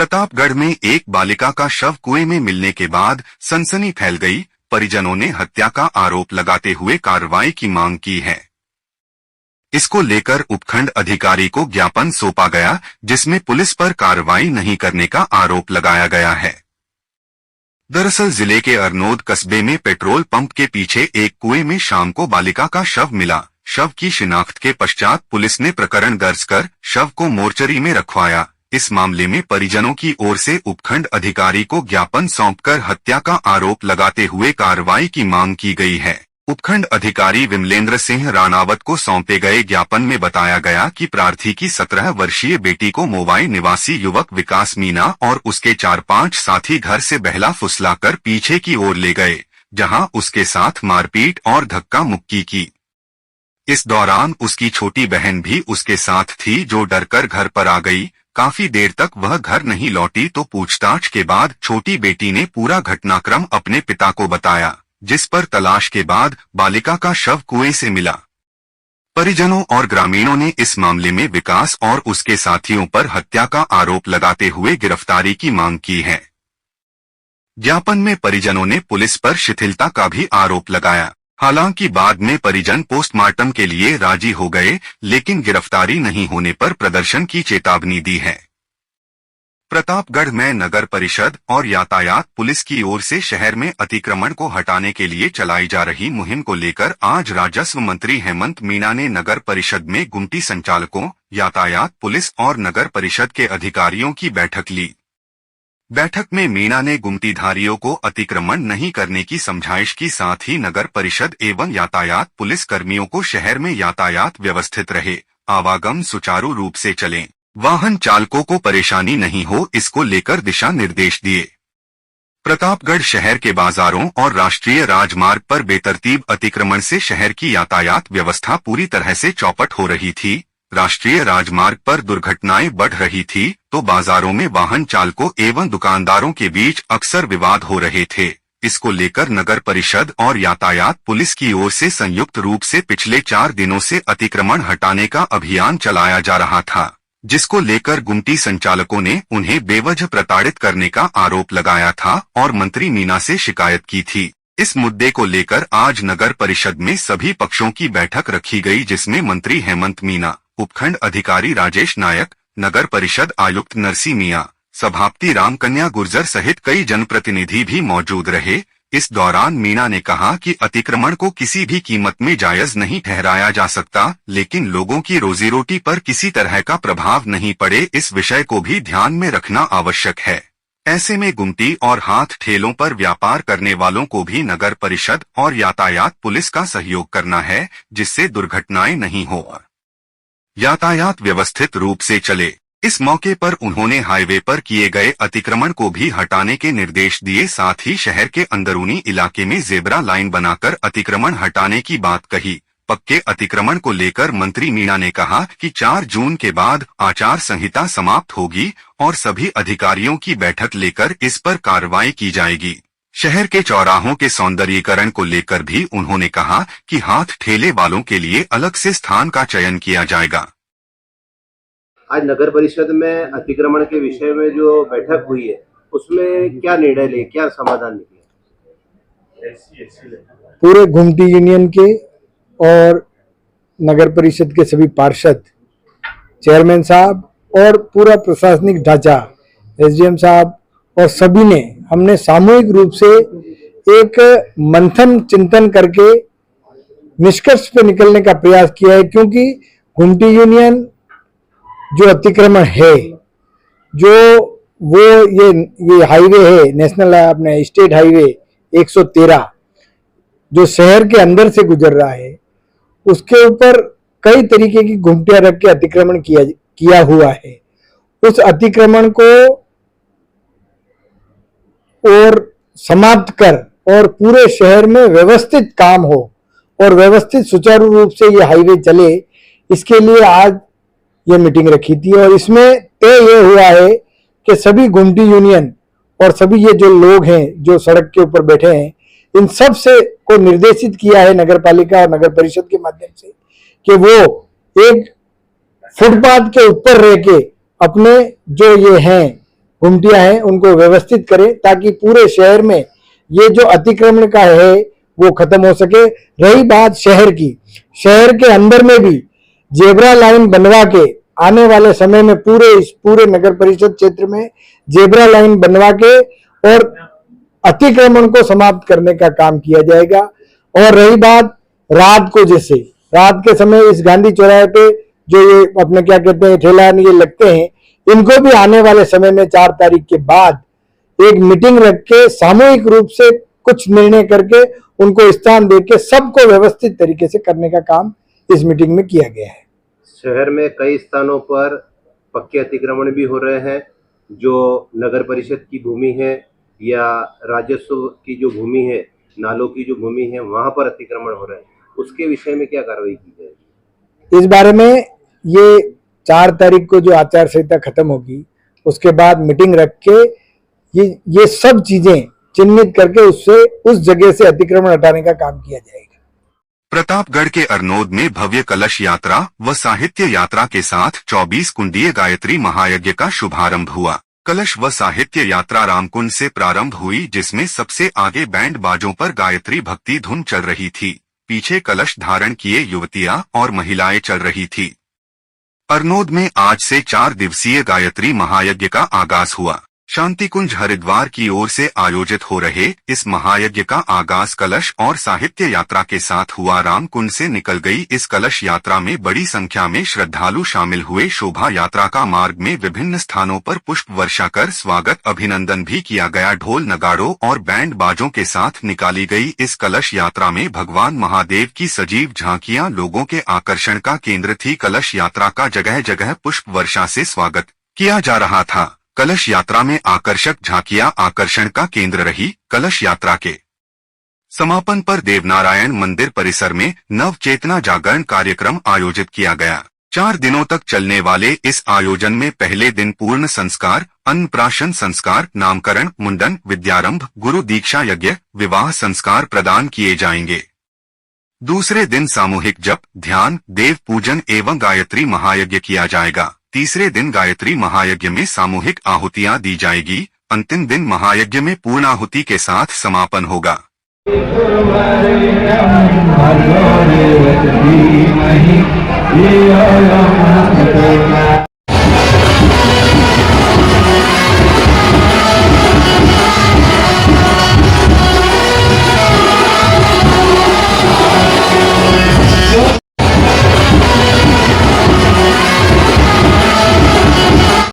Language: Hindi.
प्रतापगढ़ में एक बालिका का शव कुएं में मिलने के बाद सनसनी फैल गई। परिजनों ने हत्या का आरोप लगाते हुए कार्रवाई की मांग की है। इसको लेकर उपखंड अधिकारी को ज्ञापन सौंपा गया, जिसमें पुलिस पर कार्रवाई नहीं करने का आरोप लगाया गया है। दरअसल जिले के अरनोद कस्बे में पेट्रोल पंप के पीछे एक कुएं में शाम को बालिका का शव मिला। शव की शिनाख्त के पश्चात पुलिस ने प्रकरण दर्ज कर शव को मोर्चरी में रखवाया। इस मामले में परिजनों की ओर से उपखंड अधिकारी को ज्ञापन सौंपकर हत्या का आरोप लगाते हुए कार्रवाई की मांग की गई है। उपखंड अधिकारी विमलेंद्र सिंह राणावत को सौंपे गए ज्ञापन में बताया गया कि प्रार्थी की 17 वर्षीय बेटी को मोवाई निवासी युवक विकास मीना और उसके 4-5 साथी घर से बहला फुसलाकर पीछे की ओर ले गए, जहां उसके साथ मारपीट और धक्का मुक्की की। इस दौरान उसकी छोटी बहन भी उसके साथ थी, जो डरकर घर पर आ गई। काफी देर तक वह घर नहीं लौटी तो पूछताछ के बाद छोटी बेटी ने पूरा घटनाक्रम अपने पिता को बताया, जिस पर तलाश के बाद बालिका का शव कुएं से मिला। परिजनों और ग्रामीणों ने इस मामले में विकास और उसके साथियों पर हत्या का आरोप लगाते हुए गिरफ्तारी की मांग की है। ज्ञापन में परिजनों ने पुलिस पर शिथिलता का भी आरोप लगाया। हालांकि बाद में परिजन पोस्टमार्टम के लिए राजी हो गए, लेकिन गिरफ्तारी नहीं होने पर प्रदर्शन की चेतावनी दी है। प्रतापगढ़ में नगर परिषद और यातायात पुलिस की ओर से शहर में अतिक्रमण को हटाने के लिए चलाई जा रही मुहिम को लेकर आज राजस्व मंत्री हेमंत मीना ने नगर परिषद में गुमटी संचालकों, यातायात पुलिस और नगर परिषद के अधिकारियों की बैठक ली। बैठक में मीना ने गुमटीधारियों को अतिक्रमण नहीं करने की समझाइश की, साथ ही नगर परिषद एवं यातायात पुलिस कर्मियों को शहर में यातायात व्यवस्थित रहे, आवागम सुचारू रूप से चले, वाहन चालकों को परेशानी नहीं हो, इसको लेकर दिशा निर्देश दिए। प्रतापगढ़ शहर के बाजारों और राष्ट्रीय राजमार्ग पर बेतरतीब अतिक्रमण से शहर की यातायात व्यवस्था पूरी तरह से चौपट हो रही थी। राष्ट्रीय राजमार्ग पर दुर्घटनाएं बढ़ रही थी तो बाजारों में वाहन चालकों एवं दुकानदारों के बीच अक्सर विवाद हो रहे थे। इसको लेकर नगर परिषद और यातायात पुलिस की ओर से संयुक्त रूप से पिछले 4 दिनों से अतिक्रमण हटाने का अभियान चलाया जा रहा था, जिसको लेकर गुमटी संचालकों ने उन्हें बेवजह प्रताड़ित करने का आरोप लगाया था और मंत्री मीना से शिकायत की थी। इस मुद्दे को लेकर आज नगर परिषद में सभी पक्षों की बैठक रखी गई, जिसमें मंत्री हेमंत मीना, उपखंड अधिकारी राजेश नायक, नगर परिषद आयुक्त नरसी मिया, सभापति रामकन्या गुर्जर सहित कई जनप्रतिनिधि भी मौजूद रहे। इस दौरान मीना ने कहा कि अतिक्रमण को किसी भी कीमत में जायज नहीं ठहराया जा सकता, लेकिन लोगों की रोजी रोटी पर किसी तरह का प्रभाव नहीं पड़े, इस विषय को भी ध्यान में रखना आवश्यक है। ऐसे में गुमटी और हाथ ठेलों पर व्यापार करने वालों को भी नगर परिषद और यातायात पुलिस का सहयोग करना है, जिससे दुर्घटनाएं नहीं हो, यातायात व्यवस्थित रूप से चले। इस मौके पर उन्होंने हाईवे पर किए गए अतिक्रमण को भी हटाने के निर्देश दिए, साथ ही शहर के अंदरूनी इलाके में जेब्रा लाइन बनाकर अतिक्रमण हटाने की बात कही। पक्के अतिक्रमण को लेकर मंत्री मीना ने कहा कि 4 जून के बाद आचार संहिता समाप्त होगी और सभी अधिकारियों की बैठक लेकर इस पर कार्रवाई की जाएगी। शहर के चौराहों के सौंदर्यीकरण को लेकर भी उन्होंने कहा कि हाथ ठेले वालों के लिए अलग से स्थान का चयन किया जाएगा। आज नगर परिषद में अतिक्रमण के विषय में जो बैठक हुई है, उसमें क्या निर्णय ले, क्या समाधान निकले? पूरे गुमटी यूनियन के और नगर परिषद के सभी पार्षद, चेयरमैन साहब और पूरा प्रशासनिक ढांचा, एसडीएम साहब और सभी ने, हमने सामूहिक रूप से एक मंथन चिंतन करके निष्कर्ष पे निकलने का प्रयास किया है। क्योंकि गुमटी यूनियन जो अतिक्रमण है, जो वो ये हाईवे है, नेशनल अपने स्टेट हाईवे 113 जो शहर के अंदर से गुजर रहा है, उसके ऊपर कई तरीके की गुमटियां रख के अतिक्रमण किया हुआ है। उस अतिक्रमण को और समाप्त कर और पूरे शहर में व्यवस्थित काम हो और व्यवस्थित सुचारू रूप से ये हाईवे चले, इसके लिए आज ये मीटिंग रखी थी। और इसमें तय ये हुआ है कि सभी गुमटी यूनियन और सभी ये जो लोग हैं जो सड़क के ऊपर बैठे हैं, इन सब से को निर्देशित किया है नगर पालिका और नगर परिषद के माध्यम से कि वो एक फुटपाथ के ऊपर रह के अपने जो ये हैं गुमटियां हैं उनको व्यवस्थित करें ताकि पूरे शहर में ये जो अतिक्रमण का है वो खत्म हो सके। रही बात शहर की, शहर के अंदर में भी जेब्रा लाइन बनवा के आने वाले समय में पूरे नगर परिषद क्षेत्र में जेब्रा लाइन बनवा के और अतिक्रमण को समाप्त करने का काम किया जाएगा। और रही बात रात को, जैसे रात के समय इस गांधी चौराहे पे जो ये अपने क्या कहते हैं ठेला ये लगते हैं, इनको भी आने वाले समय में 4 तारीख के बाद एक मीटिंग रख के सामूहिक रूप से कुछ निर्णय करके उनको स्थान देके सबको व्यवस्थित तरीके से करने का काम इस मीटिंग में किया गया है। शहर में कई स्थानों पर पक्के अतिक्रमण भी हो रहे हैं। जो नगर परिषद की भूमि है या राजस्व की जो भूमि है, नालों की जो भूमि है, वहां पर अतिक्रमण हो रहे हैं, उसके विषय में क्या कार्रवाई की जाएगी? इस बारे में ये 4 तारीख को जो आचार संहिता खत्म होगी उसके बाद मीटिंग रख के ये सब चीजें चिन्हित करके उससे उस जगह से अतिक्रमण हटाने का काम किया जाएगा। प्रतापगढ़ के अरनोद में भव्य कलश यात्रा व साहित्य यात्रा के साथ 24 कुंडीय गायत्री महायज्ञ का शुभारंभ हुआ। कलश व साहित्य यात्रा रामकुंड से प्रारंभ हुई, जिसमें सबसे आगे बैंड बाजों पर गायत्री भक्ति धुन चल रही थी। पीछे कलश धारण किए युवतियां और महिलाएं चल रही थी। अरनोद में आज से 4 दिवसीय गायत्री महायज्ञ का आगाज हुआ। शांति कुंज हरिद्वार की ओर से आयोजित हो रहे इस महायज्ञ का आगाज कलश और साहित्य यात्रा के साथ हुआ। रामकुंड से निकल गई इस कलश यात्रा में बड़ी संख्या में श्रद्धालु शामिल हुए। शोभा यात्रा का मार्ग में विभिन्न स्थानों पर पुष्प वर्षा कर स्वागत अभिनंदन भी किया गया। ढोल नगाड़ों और बैंड बाजों के साथ निकाली गई इस कलश यात्रा में भगवान महादेव की सजीव झांकियां लोगों के आकर्षण का केंद्र थी। कलश यात्रा का जगह जगह पुष्प वर्षा से स्वागत किया जा रहा था। कलश यात्रा में आकर्षक झांकियां आकर्षण का केंद्र रही। कलश यात्रा के समापन पर देवनारायण मंदिर परिसर में नव चेतना जागरण कार्यक्रम आयोजित किया गया। 4 दिनों तक चलने वाले इस आयोजन में पहले दिन पूर्ण संस्कार, अन्नप्राशन संस्कार, नामकरण, मुंडन, विद्यारंभ, गुरु दीक्षा यज्ञ, विवाह संस्कार प्रदान किए जाएंगे। दूसरे दिन सामूहिक जप, ध्यान, देव पूजन एवं गायत्री महायज्ञ किया जाएगा। तीसरे दिन गायत्री महायज्ञ में सामूहिक आहुतियां दी जाएगी। अंतिम दिन महायज्ञ में पूर्णाहुति के साथ समापन होगा।